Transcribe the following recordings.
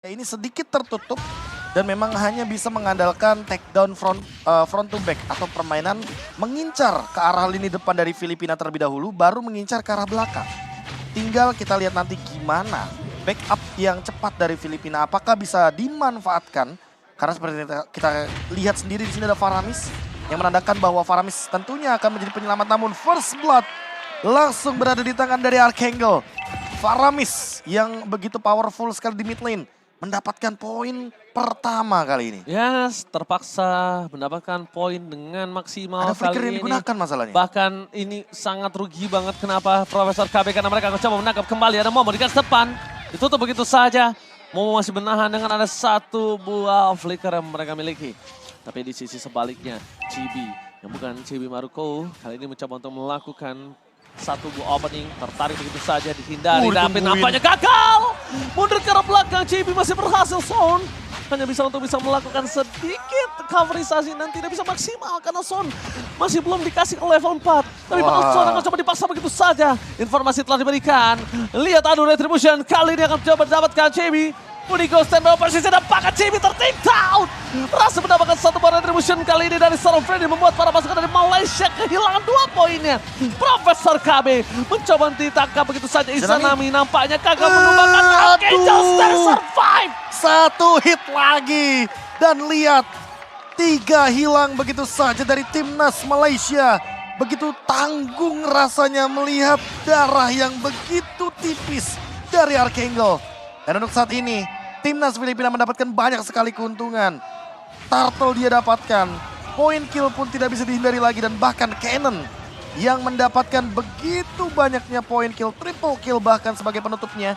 Ini sedikit tertutup dan memang hanya bisa mengandalkan takedown front to back atau permainan mengincar ke arah lini depan dari Filipina terlebih dahulu, baru mengincar ke arah belakang. Tinggal kita lihat nanti gimana backup yang cepat dari Filipina, apakah bisa dimanfaatkan? Karena seperti kita lihat sendiri di sini ada Faramis yang menandakan bahwa Faramis tentunya akan menjadi penyelamat, namun first blood langsung berada di tangan dari Archangel. Faramis yang begitu powerful sekali di mid lane mendapatkan poin pertama kali ini. Yes, terpaksa mendapatkan poin dengan maksimal Ada flicker kali yang ini. digunakan masalahnya. Bahkan ini sangat rugi banget kenapa Profesor KB, karena mereka mencoba menangkap kembali. Ada Momo di garis depan, ditutup begitu saja. Momo masih menahan dengan ada satu buah flicker yang mereka miliki. Tapi di sisi sebaliknya, Chibi yang bukan Chibi Maruko kali ini mencoba untuk melakukan satu buah opening, tertarik begitu saja, dihindari, tapi nampaknya gagal. Mundur ke arah belakang, Chibi masih berhasil Son. Hanya bisa melakukan sedikit coverisasi dan tidak bisa maksimal karena Son masih belum dikasih ke level 4. Tapi bakal Son akan coba dipaksa begitu saja. Informasi telah diberikan. Lihat adu retribution, kali ini akan coba mendapatkan Chibi. Unigo stand by posisi dan pakai Chibi tertake down. Berhasil mendapatkan satu buah retribution kali ini dari seorang Freddy, membuat para pasukan dari Malaysia kehilangan 2 poinnya. Profesor KB mencoba ditangkap begitu saja. Izanami nampaknya gagal menumbangkan Archangel Star survive. Satu hit lagi dan lihat 3 hilang begitu saja dari timnas Malaysia. Begitu tanggung rasanya melihat darah yang begitu tipis dari Archangel. Dan untuk saat ini timnas Filipina mendapatkan banyak sekali keuntungan. Turtle dia dapatkan, point kill pun tidak bisa dihindari lagi, dan bahkan Cannon yang mendapatkan begitu banyaknya point kill, triple kill bahkan sebagai penutupnya.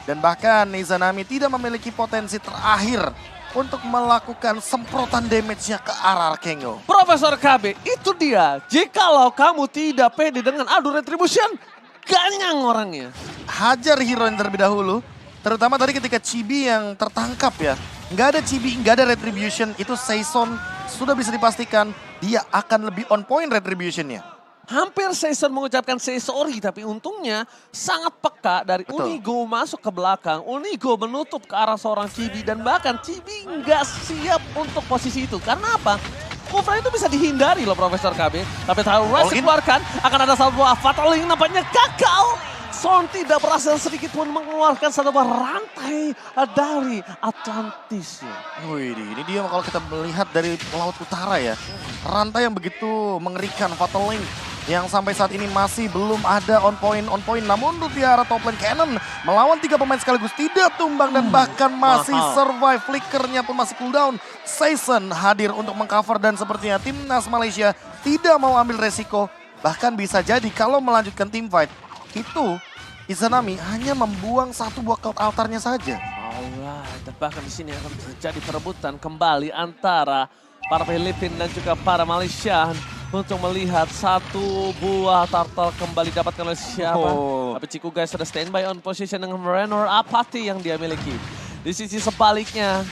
Dan bahkan Izanami tidak memiliki potensi terakhir untuk melakukan semprotan damage-nya ke arah Archangel. Profesor KB, itu dia. Jikalau kamu tidak pede dengan adu retribution, ganyang orangnya. Hajar hero yang terlebih dahulu. Terutama tadi ketika Chibi yang tertangkap ya. Nggak ada Chibi, nggak ada retribution. Itu Saison sudah bisa dipastikan dia akan lebih on point retributionnya. Hampir Saison mengucapkan say sorry, tapi untungnya sangat peka dari Betul. Unigo masuk ke belakang. Unigo menutup ke arah seorang Chibi dan bahkan Chibi nggak siap untuk posisi itu. Karena apa? Move itu bisa dihindari loh Profesor KB. Tapi tahu Rush dikeluarkan, akan ada satu buah Fatal Link nampaknya gagal. Son tidak berhasil sedikit pun mengeluarkan satu buah rantai dari Atlantis. Wih, ini dia kalau kita melihat dari Laut Utara ya. Rantai yang begitu mengerikan, Fatal Link yang sampai saat ini masih belum ada on point. Namun untuk di arah top lane, Cannon melawan 3 pemain sekaligus tidak tumbang dan bahkan masih survive. Flickernya pun masih cooldown. Saison hadir untuk mengcover dan sepertinya timnas Malaysia tidak mau ambil resiko. Bahkan bisa jadi kalau melanjutkan team fight, itu Izanami hanya membuang satu buah cloud altarnya saja. Alright, bahkan di sini akan terjadi perebutan kembali antara para Filipina dan juga para Malaysia untuk melihat satu buah turtle kembali dapatkan oleh siapa. Tapi Ciku guys sudah standby on position dengan Renor Apathy yang dia miliki. Di sisi sebaliknya,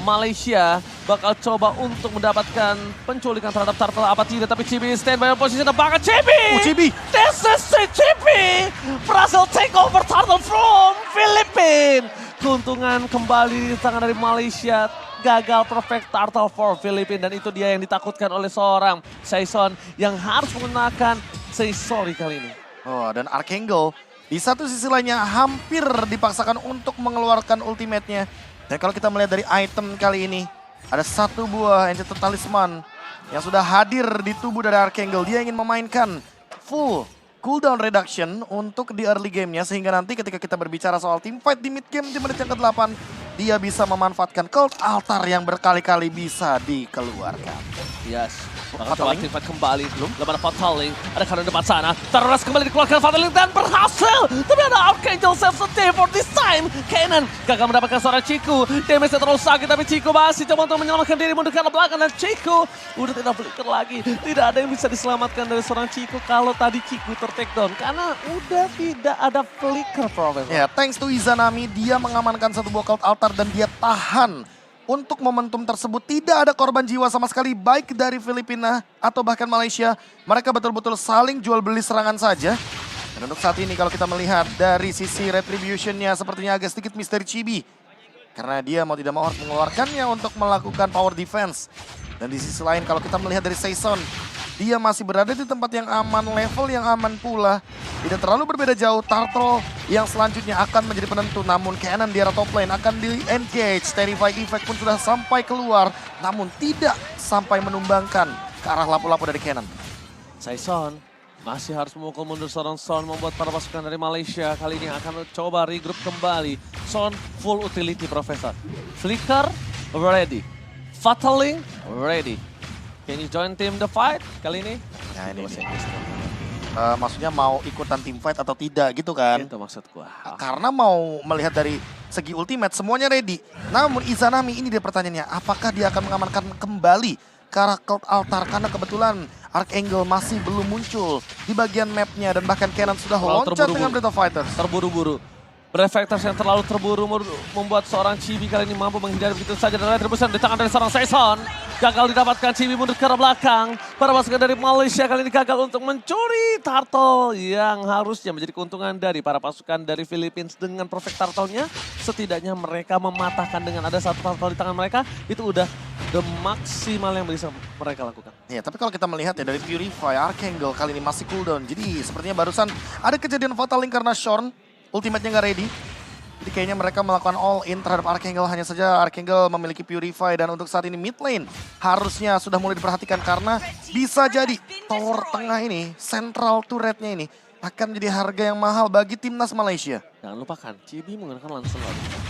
Malaysia bakal coba untuk mendapatkan penculikan terhadap Turtle Apathy, tapi Chibi standby on position dan bahkan Chibi! Chibi! This is Chibi! Berhasil take over Turtle from Philippines! Keuntungan kembali di tangan dari Malaysia. Gagal perfect Turtle for Philippines, dan itu dia yang ditakutkan oleh seorang Saison yang harus menggunakan say sorry kali ini. Oh, dan Archangel di satu sisi lainnya hampir dipaksakan untuk mengeluarkan ultimate-nya. Dan kalau kita melihat dari item kali ini, ada satu buah Enchanted Talisman yang sudah hadir di tubuh dari Archangel. Dia ingin memainkan full cooldown reduction untuk di early game-nya, sehingga nanti ketika kita berbicara soal team fight di mid game di menit yang ke-8, dia bisa memanfaatkan cult altar yang berkali-kali bisa dikeluarkan. Yes, akan coba aktifkan kembali. Belum ada Fatal Link, ada kanan depan sana. Terus kembali dikeluarkan Fatal Link dan berhasil. Tapi ada Archangel save the for this time. Cannon gagal mendapatkan seorang Ciku. Damage-nya terlalu sakit, tapi Ciku masih coba untuk menyelamatkan diri mundur ke arah belakang. Dan Ciku udah tidak flicker lagi. Tidak ada yang bisa diselamatkan dari seorang Ciku kalau tadi Ciku ter-takedown. Karena udah tidak ada flicker, Profesor. Ya, thanks to Izanami, dia mengamankan satu buah cult altar dan dia tahan untuk momentum tersebut. Tidak ada korban jiwa sama sekali, baik dari Filipina atau bahkan Malaysia. Mereka betul-betul saling jual beli serangan saja. Dan untuk saat ini kalau kita melihat dari sisi retributionnya sepertinya agak sedikit misteri Chibi. Karena dia mau tidak mau harus mengeluarkannya untuk melakukan power defense. Dan di sisi lain kalau kita melihat dari Saison, dia masih berada di tempat yang aman, level yang aman pula. Tidak terlalu berbeda jauh, Turtle yang selanjutnya akan menjadi penentu. Namun Cannon di arah top lane akan di-engage. Terrify Effect pun sudah sampai keluar. Namun tidak sampai menumbangkan ke arah lapu-lapu dari Cannon. Saison masih harus memukul mundur seorang Son, membuat para pasukan dari Malaysia kali ini akan coba regroup kembali. Son full utility, Profesor. Flicker ready. Fataling ready. Can you join team the fight kali ini? Nah ini maksudnya mau ikutan team fight atau tidak gitu kan? Itu maksud gua. Karena mau melihat dari segi ultimate semuanya ready. Namun Izanami ini dia pertanyaannya, apakah dia akan mengamankan kembali ke arah Cult Altar? Karena kebetulan Archangel masih belum muncul di bagian mapnya dan bahkan Cannon sudah loncat dengan Breath of Fighters. Terburu-buru. Breathfighters yang terlalu terburu membuat seorang Chibi kali ini mampu menghindari begitu saja dari terobosan di tangan dari seorang Saison. Gagal didapatkan, Chibi mundur ke arah belakang. Para pasukan dari Malaysia kali ini gagal untuk mencuri Turtle yang harusnya menjadi keuntungan dari para pasukan dari Philippines. Dengan perfect Turtle-nya, setidaknya mereka mematahkan dengan ada satu Turtle di tangan mereka. Itu udah the maksimal yang bisa mereka lakukan. Ya, tapi kalau kita melihat ya dari Purify, Archangel kali ini masih cooldown. Jadi sepertinya barusan ada kejadian Fataling karena Shorn ultimate-nya nggak ready. Jadi kayaknya mereka melakukan all in terhadap Archangel. Hanya saja Archangel memiliki Purify dan untuk saat ini mid lane harusnya sudah mulai diperhatikan. Karena bisa jadi tower tengah ini, central turret-nya ini akan menjadi harga yang mahal bagi timnas Malaysia. Jangan lupakan, Chibi menggunakan langsung.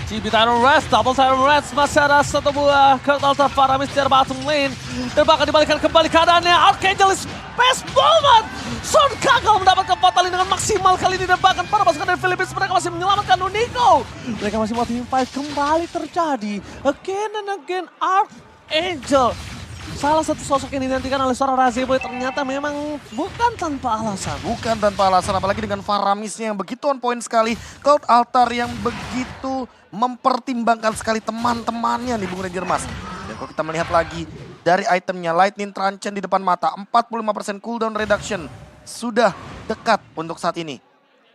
Chibi Tyrant Rest, double Tyrant Rest. Masih ada satu buah Cult Altar Faramis di bottom lane. Dan bahkan dibalikan kembali keadaannya. Archangel is best moment. Son gagal mendapatkan Fataling dengan maksimal kali ini. Dan bahkan para pasukan dari Philippines mereka masih menyelamatkan Unico. Mereka masih mau team fight kembali terjadi. Again and again Archangel. Salah satu sosok yang dinantikan oleh seorang Razeboy ternyata memang bukan tanpa alasan. Bukan tanpa alasan, apalagi dengan Faramisnya yang begitu on point sekali. Cult Altar yang begitu mempertimbangkan sekali teman-temannya nih Bung Ranger Mas. Dan kalau kita melihat lagi dari itemnya, Lightning Truncheon di depan mata, 45% cooldown reduction. Sudah dekat untuk saat ini.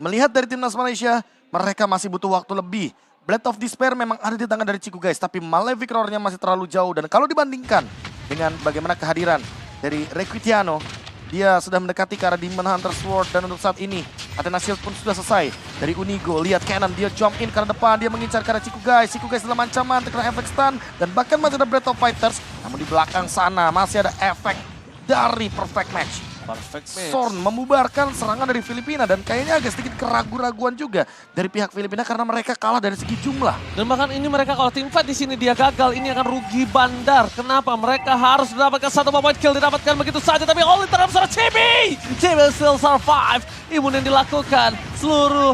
Melihat dari timnas Malaysia, mereka masih butuh waktu lebih. Blade of Despair memang ada di tangan dari Ciku guys, tapi Malefic Roar-nya masih terlalu jauh. Dan kalau dibandingkan dengan bagaimana kehadiran dari Requitiano, dia sudah mendekati ke arah Demon Hunter Sword. Dan untuk saat ini Athena Shield pun sudah selesai. Dari Unigo, lihat Cannon, dia jump in ke arah depan, dia mengincar ke arah Ciku guys. Ciku guys dalam ancaman, terkena efek stun. Dan bahkan masih ada Breath of Fighters, namun di belakang sana masih ada efek dari Perfect Match. Perfect match. Sorn membubarkan serangan dari Filipina dan kayaknya agak sedikit keraguan-raguan juga dari pihak Filipina karena mereka kalah dari segi jumlah. Dan bahkan ini mereka kalau tim fight di sini dia gagal, ini akan rugi bandar. Kenapa? Mereka harus mendapatkan satu point kill, didapatkan begitu saja, tapi only terhadap seorang Chibi. Chibi still survive. Imun yang dilakukan, seluruh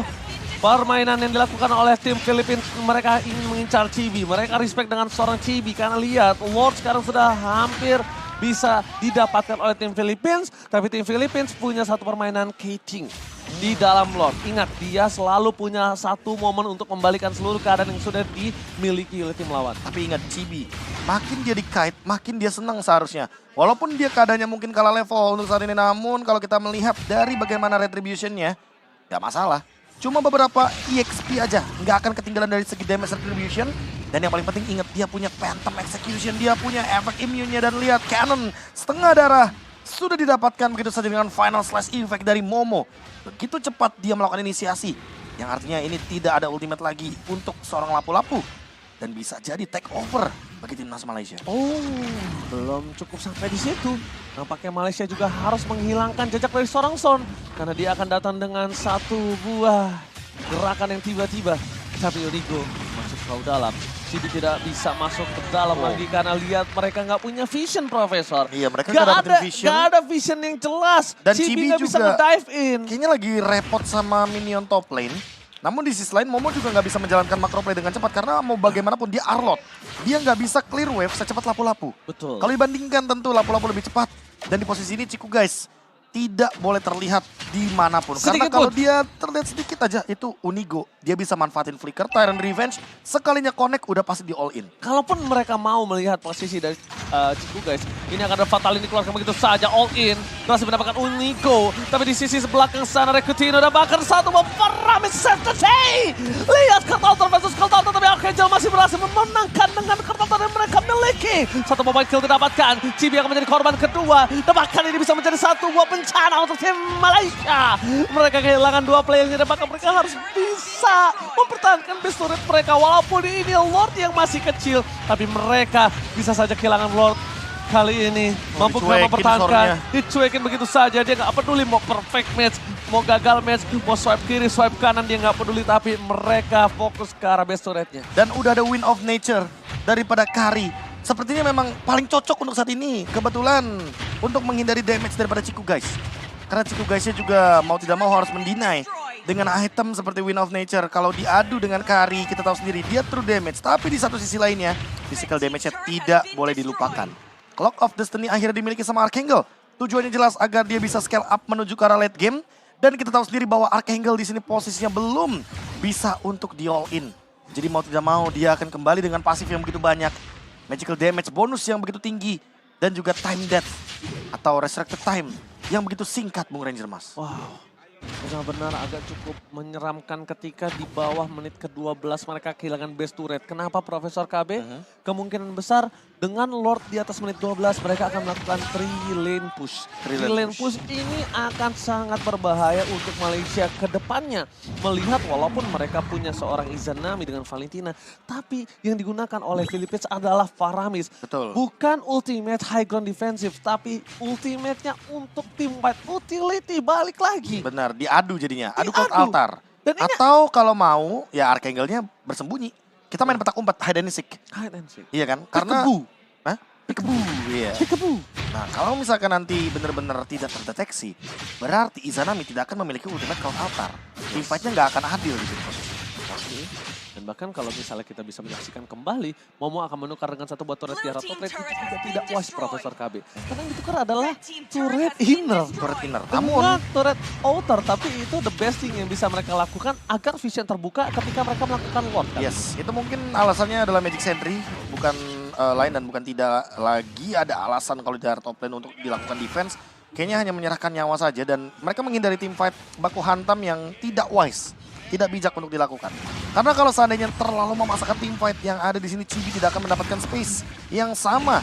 permainan yang dilakukan oleh tim Filipina, mereka ingin mengincar Chibi. Mereka respect dengan seorang Chibi karena lihat Lord sekarang sudah hampir bisa didapatkan oleh tim Philippines, tapi tim Philippines punya satu permainan catching di dalam Lord. Ingat, dia selalu punya satu momen untuk membalikan seluruh keadaan yang sudah dimiliki oleh tim lawan. Tapi ingat Chibi, makin dia di-kite, makin dia senang seharusnya. Walaupun dia keadaannya mungkin kalah level untuk saat ini, namun kalau kita melihat dari bagaimana retribution-nya, gak masalah. Cuma beberapa EXP aja, nggak akan ketinggalan dari segi damage retribution. Dan yang paling penting ingat, dia punya Phantom Execution, dia punya efek immune-nya. Dan lihat Cannon, setengah darah sudah didapatkan begitu saja dengan Final Slash Effect dari Momo. Begitu cepat dia melakukan inisiasi, yang artinya ini tidak ada ultimate lagi untuk seorang lapu-lapu. Dan bisa jadi take over bagi timnas Malaysia. Oh, belum cukup sampai di situ. Nampaknya Malaysia juga harus menghilangkan jejak dari seorang Son. Karena dia akan datang dengan satu buah gerakan yang tiba-tiba. Tapi Unigo masuk ke dalam. Cibi tidak bisa masuk ke dalam lagi karena lihat mereka nggak punya vision, Profesor. Iya, mereka nggak dapetin vision. Nggak ada vision yang jelas. Dan Cibi nggak bisa juga nge-dive in. Kayaknya lagi repot sama minion top lane. Namun di sisi lain Momo juga nggak bisa menjalankan macro play dengan cepat karena mau bagaimanapun dia Arlot. Dia nggak bisa clear wave secepat lapu-lapu. Betul. Kalau dibandingkan tentu lapu-lapu lebih cepat. Dan di posisi ini Ciku guys tidak boleh terlihat dimanapun. Sedikit karena kalau pun. dia terlihat sedikit aja itu Unigo dia bisa manfaatin flicker, Tyrant Revenge, sekalinya connect udah pasti di all in. Kalaupun mereka mau melihat posisi dari Ciku guys, ini akan ada fatal ini keluarkan begitu saja all in. Berhasil mendapatkan Unico, tapi di sisi belakang sana Recutino dan bahkan satu Faramis Sensei. Lihat Kartaltor versus Kartaltor, tapi Archangel masih berhasil memenangkan dengan Kartaltor yang mereka miliki. Satu mobile kill didapatkan, Chibi akan menjadi korban kedua. Dan bahkan ini bisa menjadi satu buah bencana untuk tim Malaysia. Mereka kehilangan 2 player dan bahkan mereka harus bisa mempertahankan base turret mereka. Walaupun ini Lord yang masih kecil, tapi mereka bisa saja kehilangan Lord kali ini. Mampu mempertahankan, dicuekin begitu saja. Dia nggak peduli mau perfect match, mau gagal match, mau swipe kiri, swipe kanan, dia nggak peduli. Tapi mereka fokus ke arah base turretnya. Dan udah ada Win of Nature daripada Kari. Sepertinya memang paling cocok untuk saat ini. Kebetulan untuk menghindari damage daripada Ciku guys. Karena Ciku guysnya juga mau tidak mau harus mendinai. Dengan item seperti Win of Nature, kalau diadu dengan Kari, kita tahu sendiri dia true damage. Tapi di satu sisi lainnya, physical damage-nya tidak boleh dilupakan. Clock of Destiny akhirnya dimiliki sama Archangel. Tujuannya jelas agar dia bisa scale up menuju ke arah late game. Dan kita tahu sendiri bahwa Archangel di sini posisinya belum bisa untuk di all in. Jadi mau tidak mau dia akan kembali dengan pasif yang begitu banyak. Magical damage bonus yang begitu tinggi. Dan juga time death atau resurrected time yang begitu singkat Bung Ranger Mas. Wow. Benar-benar agak cukup menyeramkan ketika di bawah menit ke-12 mereka kehilangan base turret. Kenapa Profesor KB? Kemungkinan besar dengan Lord di atas menit 12 mereka akan melakukan 3 lane push. 3 lane push ini akan sangat berbahaya untuk Malaysia ke depannya. Melihat walaupun mereka punya seorang Izanami dengan Valentina, tapi yang digunakan oleh Philippines adalah Faramis. Betul. Bukan ultimate high ground defensive, tapi ultimate-nya untuk team fight utility balik lagi. Benar, diadu jadinya, adu Diadu. Cloud Altar. Dan ini Atau kalau mau, ya Archangel-nya bersembunyi. Kita main petak umpet, hide and seek. hide and seek. Iya kan? Karena Peekaboo. Hah? Peekaboo, iya. Peekaboo. Nah, kalau misalkan nanti benar-benar tidak terdeteksi, berarti Izanami tidak akan memiliki ultimate Cloud Altar. Team fight-nya nggak akan adil gitu. Oke. Dan bahkan kalau misalnya kita bisa menyaksikan kembali, Momo akan menukar dengan satu buah turret di arah top lane, itu juga tidak wise Profesor KB. Karena yang ditukar adalah turret inner. Turret inner. Namun Namun, turret outer, tapi itu the best thing yang bisa mereka lakukan agar vision terbuka ketika mereka melakukan ward. Kan? yes, itu mungkin alasannya adalah Magic Sentry, bukan lain dan bukan tidak lagi ada alasan kalau di arah top lane untuk dilakukan defense. Kayaknya hanya menyerahkan nyawa saja dan mereka menghindari team fight baku hantam yang tidak wise. Tidak bijak untuk dilakukan. Karena kalau seandainya terlalu memaksakan team fight yang ada di sini, Chibi tidak akan mendapatkan space yang sama.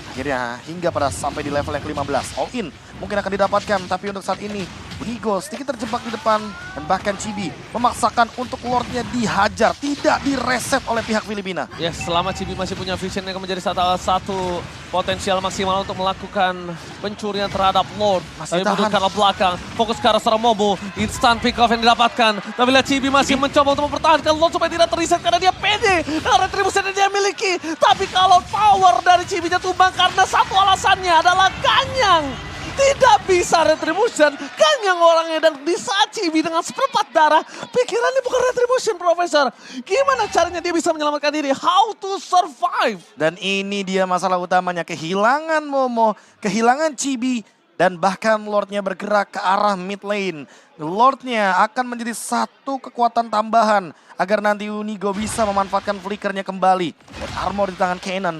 Akhirnya hingga pada sampai di level yang ke-15. All in mungkin akan didapatkan, tapi untuk saat ini Unigo sedikit terjebak di depan dan bahkan Chibi memaksakan untuk Lordnya dihajar, tidak direset oleh pihak Filipina. Yes, selama Chibi masih punya vision yang akan menjadi satu potensial maksimal untuk melakukan pencurian terhadap Lord. Masih Tapi tahan. mundur ke arah belakang, fokus ke arah seorang Momo, instant pick off yang didapatkan. Tapi lihat Chibi masih mencoba untuk mempertahankan Lord supaya tidak teriset karena dia pede dengan retribusi yang dia miliki. Tapi kalau power dari Chibi-nya tumbang karena satu alasannya adalah Ganyang. Tidak bisa retribution, Ganyang orangnya dan di saat Chibi dengan seperempat darah, pikirannya bukan retribution Profesor. Gimana caranya dia bisa menyelamatkan diri? How to survive? Dan ini dia masalah utamanya, kehilangan Momo, kehilangan Chibi, dan bahkan Lordnya bergerak ke arah mid lane. Lordnya akan menjadi satu kekuatan tambahan agar nanti Unigo bisa memanfaatkan flickernya kembali. Dan armor di tangan Kanan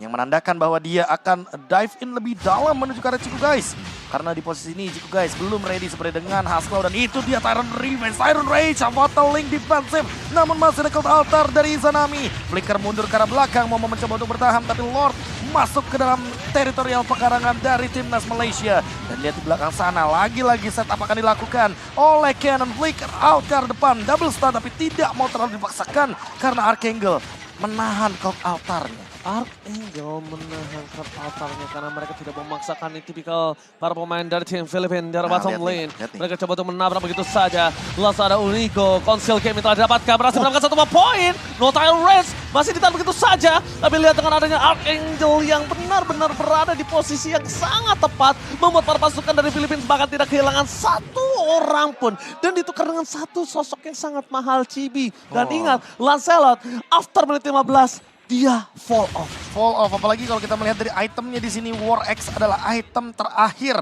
yang menandakan bahwa dia akan dive in lebih dalam menuju ke arah Ciku guys. Karena di posisi ini Ciku guys belum ready seperti dengan Haslau dan itu dia Tyrant Revenge, Tyrant Rage, Fatal Link defensif. Namun masih ada Cloud Altar dari Izanami. Flicker mundur ke arah belakang, mau mencoba untuk bertahan tapi Lord masuk ke dalam teritorial pekarangan dari timnas Malaysia. Dan lihat di belakang sana lagi-lagi setup akan dilakukan oleh Cannon. Flicker out ke arah depan, double stun tapi tidak mau terlalu dipaksakan karena Archangel menahan Cloud Altarnya. Archangel menahan Cloud Altarnya karena mereka tidak memaksakan ini tipikal para pemain dari tim Filipina dari bottom lane. lihat nih. Mereka coba untuk menabrak begitu saja. Lalu ada Unico, Conceal Game telah didapatkan, berhasil mendapatkan satu poin. No tile race, masih ditahan begitu saja. Tapi lihat dengan adanya Archangel yang benar-benar berada di posisi yang sangat tepat. Membuat para pasukan dari Filipina bahkan tidak kehilangan satu orang pun. Dan ditukar dengan satu sosok yang sangat mahal, Chibi. Dan ingat, Lancelot after menit 15, dia fall off. Fall off, apalagi kalau kita melihat dari itemnya di sini, War X adalah item terakhir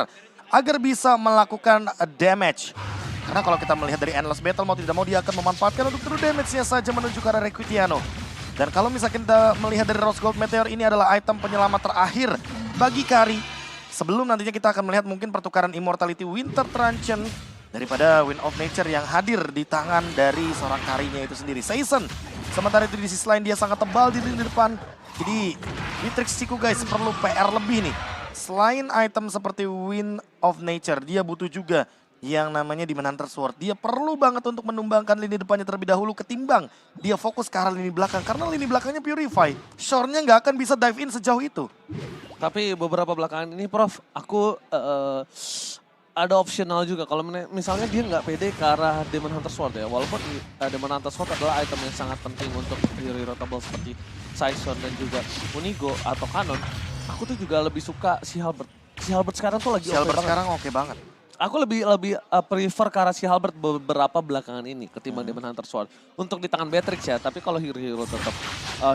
agar bisa melakukan damage. Karena kalau kita melihat dari Endless Battle, mau tidak mau dia akan memanfaatkan untuk true damage-nya saja menuju ke arah Requitiano. Dan kalau misalkan kita melihat dari Rose Gold Meteor, ini adalah item penyelamat terakhir bagi Kari. Sebelum nantinya kita akan melihat mungkin pertukaran Immortality Winter Truncheon daripada Wind of Nature yang hadir di tangan dari seorang Karinya itu sendiri, Season. Sementara itu di sisi lain dia sangat tebal di lini depan. Jadi Matrix Chiku guys perlu PR lebih nih. Selain item seperti Wind of Nature, dia butuh juga yang namanya Demon Hunter Sword. Dia perlu banget untuk menumbangkan lini depannya terlebih dahulu ketimbang dia fokus ke arah lini belakang. Karena lini belakangnya Purify, Shorn-nya nggak akan bisa dive in sejauh itu. Tapi beberapa belakangan ini Prof, aku ada optional juga. Kalau misalnya dia nggak pede ke arah Demon Hunter Sword ya. Walaupun Demon Hunter Sword adalah item yang sangat penting untuk hero table seperti Saison dan juga Unigo atau Canon. Aku tuh juga lebih suka si Halberd. Si Halberd sekarang tuh lagi Si Halberd sekarang oke banget. Aku lebih prefer ke arah si Halberd beberapa belakangan ini ketimbang Demon Hunter Sword. Untuk di tangan Beatrix ya, tapi kalau hero-hero tetap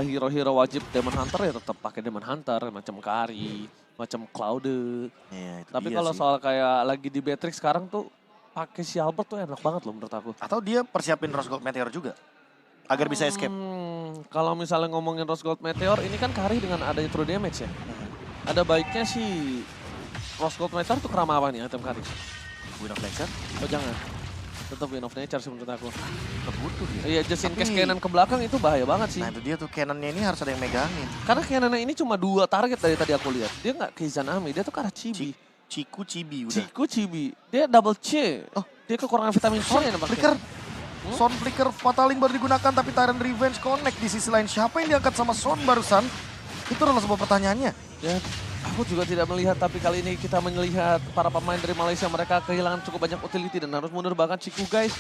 hero-hero wajib Demon Hunter ya tetap pakai Demon Hunter macam Kari, macam Claude. Ya, itu Tapi dia kalau sih. soal kayak lagi di Beatrix sekarang tuh pakai si Halberd tuh enak banget loh menurut aku. Atau dia persiapin Rose Gold Meteor juga agar bisa escape. Kalau misalnya ngomongin Rose Gold Meteor ini kan Kari dengan adanya true damage ya. Ada baiknya sih Rose Gold Meteor tuh kerama apa nih item Kari? Wind of Nature Oh jangan. Tetap Wind of Nature sih menurut aku. kebutuh dia. Iya, just in case Tapi- cannon ke belakang itu bahaya banget sih. Nah itu dia tuh cannonnya ini harus ada yang megangin. Karena cannonnya ini cuma 2 target dari tadi aku lihat. Dia nggak ke Izanami, dia tuh ke arah Chibi. Ciku Cibi udah. Ciku Chibi. Dia double C. Oh. Dia kekurangan vitamin C Son nampaknya. Flicker. Son Flicker Fataling baru digunakan tapi Tyrant Revenge connect di sisi lain. Siapa yang diangkat sama Son barusan? Itu adalah sebuah pertanyaannya. Ya, aku juga tidak melihat, tapi kali ini kita melihat para pemain dari Malaysia, mereka kehilangan cukup banyak utility dan harus mundur. Bahkan Ciku guys,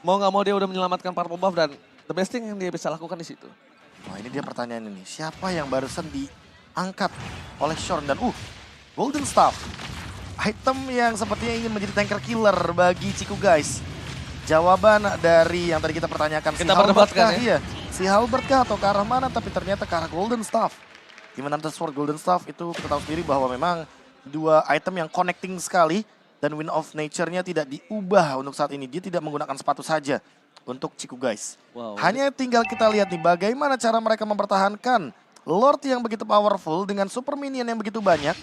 mau nggak mau dia udah menyelamatkan purple buff dan the best thing yang dia bisa lakukan di situ. Wah ini dia pertanyaan ini. Siapa yang barusan diangkat oleh Shorn dan Golden Staff. Item yang sepertinya ingin menjadi tanker killer bagi Ciku guys. Jawaban dari yang tadi kita pertanyakan. Kita perdebatkan ya. Iya, si Halberd kah atau ke arah mana, tapi ternyata ke arah Golden Staff. Demon Hunter Sword Golden Staff itu kita tahu sendiri bahwa memang 2 item yang connecting sekali. Dan Wind of Nature-nya tidak diubah untuk saat ini. Dia tidak menggunakan sepatu saja untuk Ciku guys. Wow. Hanya tinggal kita lihat nih bagaimana cara mereka mempertahankan Lord yang begitu powerful dengan super minion yang begitu banyak.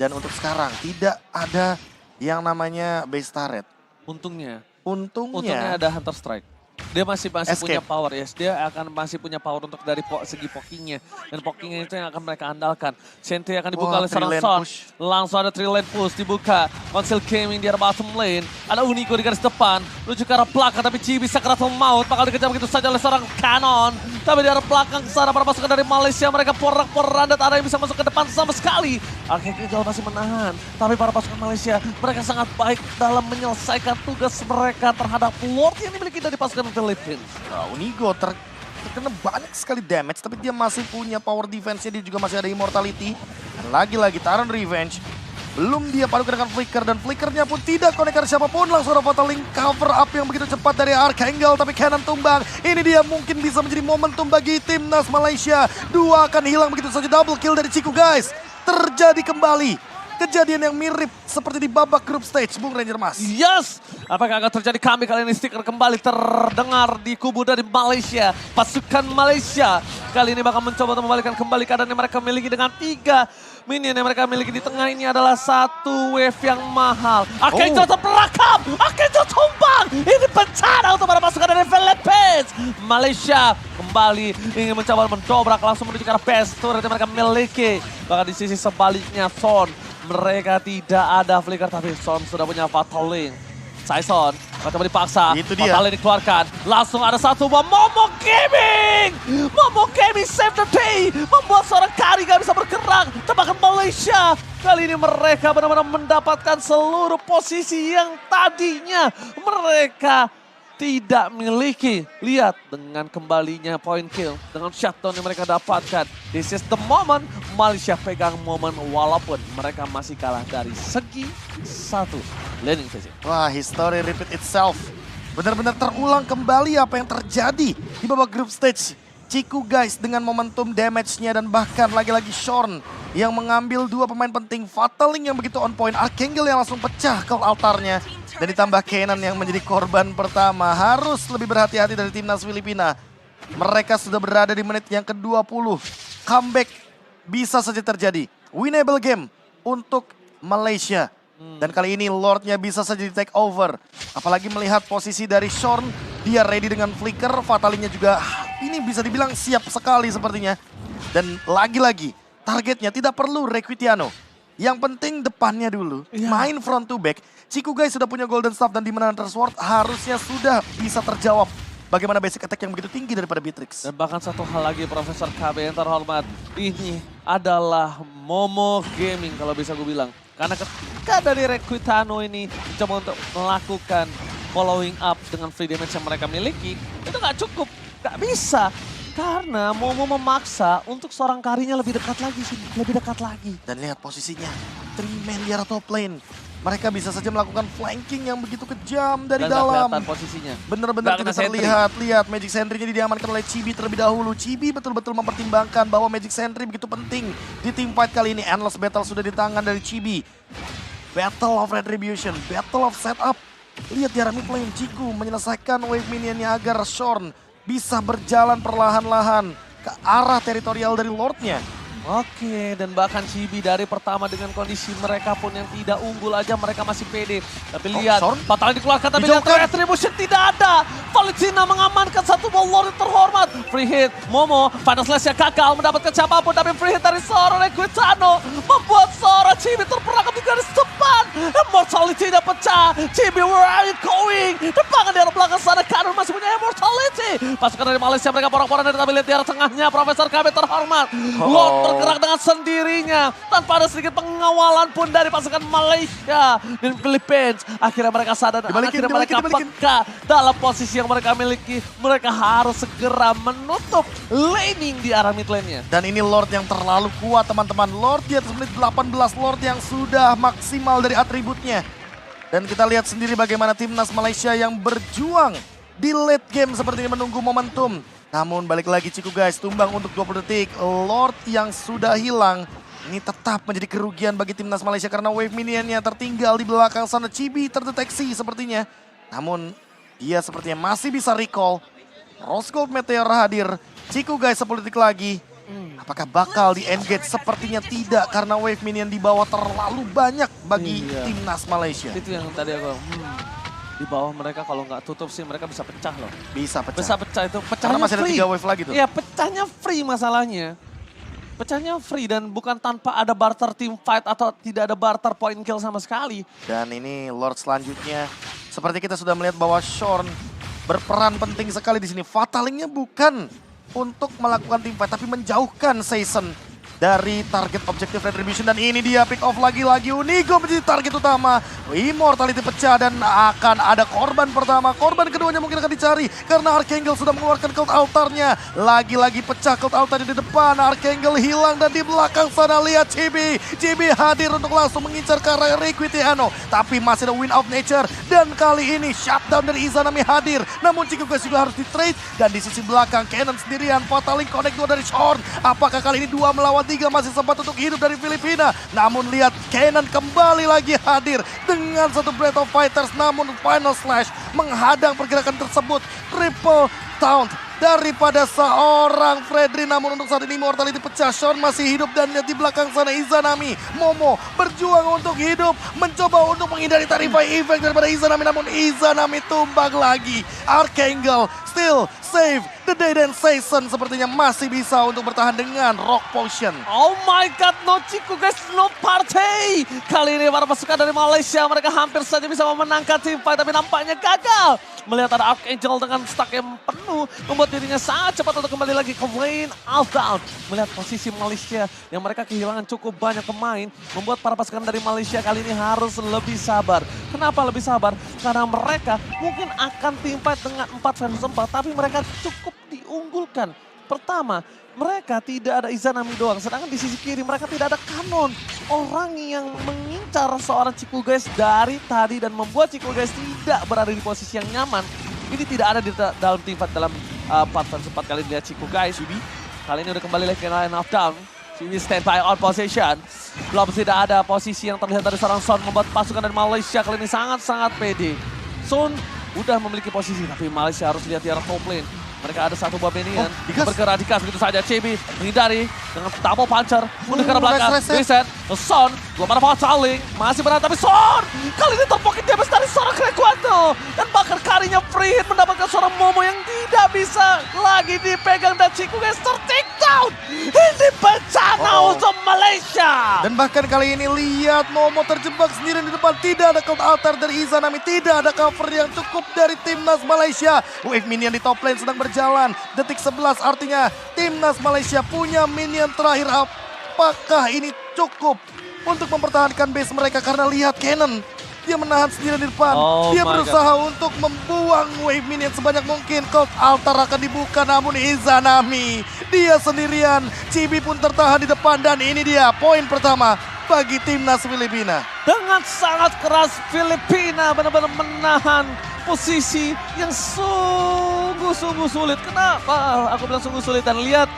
Dan untuk sekarang tidak ada yang namanya base turret. Untungnya Untungnya ada Hunter Strike. Dia masih Escape. punya power, yes. Dia akan masih punya power untuk dari segi pokingnya. Dan pokingnya itu yang akan mereka andalkan. Sentry akan dibuka Wah, oleh seorang three lane Son. push. Langsung ada 3 lane push dibuka. Council Gaming di arah bottom lane. Ada Unico di garis depan. Menuju ke arah belakang tapi Chibi sakaratul maut. Bakal dikejar begitu saja oleh seorang Canon. Tapi di arah belakang ke sana para pasukan dari Malaysia. Mereka porak-porandat, ada yang bisa masuk ke depan sama sekali. Archangel masih menahan. Tapi para pasukan Malaysia, mereka sangat baik dalam menyelesaikan tugas mereka terhadap Lord yang dimiliki dari pasukan Philippines. Nah, Unigo terkena banyak sekali damage, tapi dia masih punya power defense-nya, dia juga masih ada immortality. Dan lagi-lagi Tyrant Revenge, belum dia padukan dengan Flicker, dan Flickernya pun tidak connect ke siapapun. Langsung ada Fataling cover up yang begitu cepat dari Archangel, tapi Cannon tumbang. Ini dia mungkin bisa menjadi momentum bagi timnas Malaysia. 2 akan hilang begitu saja, double kill dari Ciku guys. Terjadi kembali kejadian yang mirip seperti di babak group stage, Bung Ranger Mas. Yes! Apakah akan terjadi kali ini stiker kembali terdengar di kubu dari Malaysia. Pasukan Malaysia kali ini bakal mencoba untuk membalikan kembali keadaan yang mereka miliki dengan 3 minion yang mereka miliki di tengah ini adalah 1 wave yang mahal. Archangel terperangkap! Archangel tumbang! Ini bencana untuk para pasukan dari Philippines! Malaysia kembali ingin mencoba mendobrak langsung menuju ke arah base turret yang mereka miliki. Bahkan di sisi sebaliknya Son. Mereka tidak ada flicker tapi Son sudah punya Fataling. Saison, coba dipaksa. Itu dia. Fataling dikeluarkan. Langsung ada 1 buah Momo Gaming. Momo Gaming save the day. Membuat seorang Kari gak bisa bergerak. Tebakan Malaysia. Kali ini mereka benar-benar mendapatkan seluruh posisi yang tadinya mereka tidak miliki. Lihat dengan kembalinya point kill. Dengan shutdown yang mereka dapatkan. This is the moment. Malaysia pegang momen walaupun mereka masih kalah dari segi 1 laning phase. Wah, history repeat itself. Benar-benar terulang kembali apa yang terjadi di babak group stage. Ciku guys dengan momentum damage-nya dan bahkan lagi-lagi Shorn yang mengambil 2 pemain penting. Fataling yang begitu on point. Archangel yang langsung pecah ke altarnya. Dan ditambah Kenan yang menjadi korban pertama. Harus lebih berhati-hati dari timnas Filipina. Mereka sudah berada di menit yang ke-20. Comeback bisa saja terjadi. Winnable game untuk Malaysia. Dan kali ini Lordnya bisa saja di take over. Apalagi melihat posisi dari Shorn. Dia ready dengan flicker. Fatalinya juga ini bisa dibilang siap sekali sepertinya. Dan lagi-lagi targetnya tidak perlu Requitiano. Yang penting depannya dulu, main front to back. Chiku guys sudah punya Golden Staff dan Demon Hunter Sword harusnya sudah bisa terjawab. Bagaimana basic attack yang begitu tinggi daripada Beatrix. Dan bahkan satu hal lagi Profesor KB yang terhormat. Ini adalah Momo Gaming kalau bisa gue bilang. Karena ketika dari Requitano ini mencoba untuk melakukan following up dengan free damage yang mereka miliki. Itu gak cukup, gak bisa. Karena Momo memaksa untuk seorang Karinya lebih dekat lagi sih, lebih dekat lagi. Dan lihat posisinya, 3-man di arah top lane. Mereka bisa saja melakukan flanking yang begitu kejam dari Dan dalam. kelihatan posisinya. Benar-benar tidak terlihat. Lihat Magic Sentry-nya diamankan oleh Chibi terlebih dahulu. Chibi betul-betul mempertimbangkan bahwa Magic Sentry begitu penting di team fight kali ini. Endless Battle sudah di tangan dari Chibi. Battle of Retribution, Battle of Setup. Lihat di arah mid lane, Chiku menyelesaikan wave minionnya agar Shorn bisa berjalan perlahan-lahan ke arah teritorial dari Lordnya. Oke, dan bahkan Chibi dari pertama dengan kondisi mereka pun yang tidak unggul aja mereka masih pede. Tapi lihat, fatal dikeluarkan tapi lihat Retribution tidak ada. Valentina mengamankan satu ball Lord yang terhormat. Free hit, Momo, Final Slash-nya gagal mendapatkan siapapun. Tapi free hit dari seorang Requitano membuat seorang Chibi terperangkap di garis depan. Immortality-nya pecah. Chibi, where are you going? Depangan di arah belakang sana, kanan masih punya Immortality. Pasukan dari Malaysia mereka porak-porak dari tapi lihat di arah tengahnya Profesor KB terhormat. Lord bergerak dengan sendirinya tanpa ada sedikit pengawalan pun dari pasukan Malaysia dan Philippines. Akhirnya mereka sadar dan akhirnya mereka peka dalam posisi yang mereka miliki. Mereka harus segera menutup laning di arah mid lane-nya. Dan ini Lord yang terlalu kuat teman-teman. Lord di atas menit 18, Lord yang sudah maksimal dari atributnya. Dan kita lihat sendiri bagaimana timnas Malaysia yang berjuang di late game seperti ini menunggu momentum. Namun balik lagi Chiku guys, tumbang untuk 20 detik. Lord yang sudah hilang, ini tetap menjadi kerugian bagi timnas Malaysia karena wave minionnya tertinggal di belakang sana. Chibi terdeteksi sepertinya. Namun dia sepertinya masih bisa recall. Rose Gold Meteor hadir. Chiku guys 10 detik lagi. Apakah bakal di-engage? Sepertinya tidak karena wave minion di bawah terlalu banyak bagi timnas Malaysia. Itu yang tadi aku di bawah mereka kalau nggak tutup sih mereka bisa pecah loh. Bisa pecah. Bisa pecah itu. Pecahnya karena masih free. ada 3 wave lagi tuh. Iya pecahnya free masalahnya. Pecahnya free dan bukan tanpa ada barter team fight atau tidak ada barter point kill sama sekali. Dan ini Lord selanjutnya. Seperti kita sudah melihat bahwa Shorn berperan penting sekali di sini. Fatalingnya bukan untuk melakukan team fight tapi menjauhkan Season dari target objektif Retribution. Dan ini dia pick off lagi-lagi. Unigo menjadi target utama. Immortality pecah dan akan ada korban pertama. Korban keduanya mungkin akan dicari karena Archangel sudah mengeluarkan Cult Altar-nya. Lagi-lagi pecah Cult Altar di depan. Archangel hilang dan di belakang sana lihat Chibi. Chibi hadir untuk langsung mengincar ke arah Requitiano. Tapi masih ada Wind of Nature. Dan kali ini shutdown dari Izanami hadir. Namun Chiku guys juga harus di-trade. Dan di sisi belakang Kenan sendirian. Fataling connect 2 dari Shorn. Apakah kali ini 2 melawan 3 masih sempat untuk hidup dari Filipina. Namun lihat Kenan kembali lagi hadir dengan satu Breath of Fighters. Namun Final Slash menghadang pergerakan tersebut. Triple taunt daripada seorang Fredry. Namun untuk saat ini Immortality pecah. Shorn masih hidup dan lihat di belakang sana Izanami. Momo berjuang untuk hidup. Mencoba untuk menghindari Tarify Effect daripada Izanami. Namun Izanami tumbang lagi. Archangel still save the day dan Season sepertinya masih bisa untuk bertahan dengan Rock Potion. Oh my god, no Chiku guys, no party. Kali ini para pasukan dari Malaysia mereka hampir saja bisa memenangkan team fight tapi nampaknya gagal. Melihat ada Archangel dengan stack yang penuh membuat dirinya sangat cepat untuk kembali lagi ke lane outbound. Melihat posisi Malaysia yang mereka kehilangan cukup banyak pemain membuat para pasukan dari Malaysia kali ini harus lebih sabar. Kenapa lebih sabar? Karena mereka mungkin akan team fight dengan 4 versus 4 tapi mereka cukup diunggulkan. Pertama, mereka tidak ada Izanami doang, sedangkan di sisi kiri mereka tidak ada Kanon. Orang yang mengincar seorang Chiku guys dari tadi dan membuat Chiku guys tidak berada di posisi yang nyaman. Ini tidak ada di dalam tim fight dalam 4 versus 4 kali lihat Chiku guys. Kali ini udah kembali lagi ke line of down. Ciwi standby on position. Belum tidak ada posisi yang terlihat dari seorang Son membuat pasukan dari Malaysia kali ini sangat-sangat pede. Son udah memiliki posisi tapi Malaysia harus lihat di arah top lane. Mereka ada satu buah minion, bergerak di kas begitu saja. Chibi menghindari dengan double puncher, mundur ke arah belakang, reset, Son, belum ada pacaling, masih berada tapi Son, kali ini terpoket dia dari seorang Krekuato. Dan bahkan karinya free hit mendapatkan seorang Momo yang tidak bisa lagi dipegang dan Chiku Gester take down. Ini bencana untuk Malaysia. Dan bahkan kali ini lihat Momo terjebak sendirian di depan. Tidak ada cult altar dari Izanami, tidak ada cover yang cukup dari timnas Malaysia. Wave minion di top lane sedang berjalan. Detik 11 artinya timnas Malaysia punya minion terakhir. Apakah ini cukup untuk mempertahankan base mereka? Karena lihat Cannon, dia menahan sendirian di depan. Dia berusaha untuk membuang wave minion sebanyak mungkin. Cult altar akan dibuka namun Izanami, dia sendirian. Chibi pun tertahan di depan dan ini dia poin pertama bagi timnas Filipina. Dengan sangat keras Filipina benar-benar menahan posisi yang sungguh-sungguh sulit. Kenapa aku bilang sungguh sulit? Dan lihat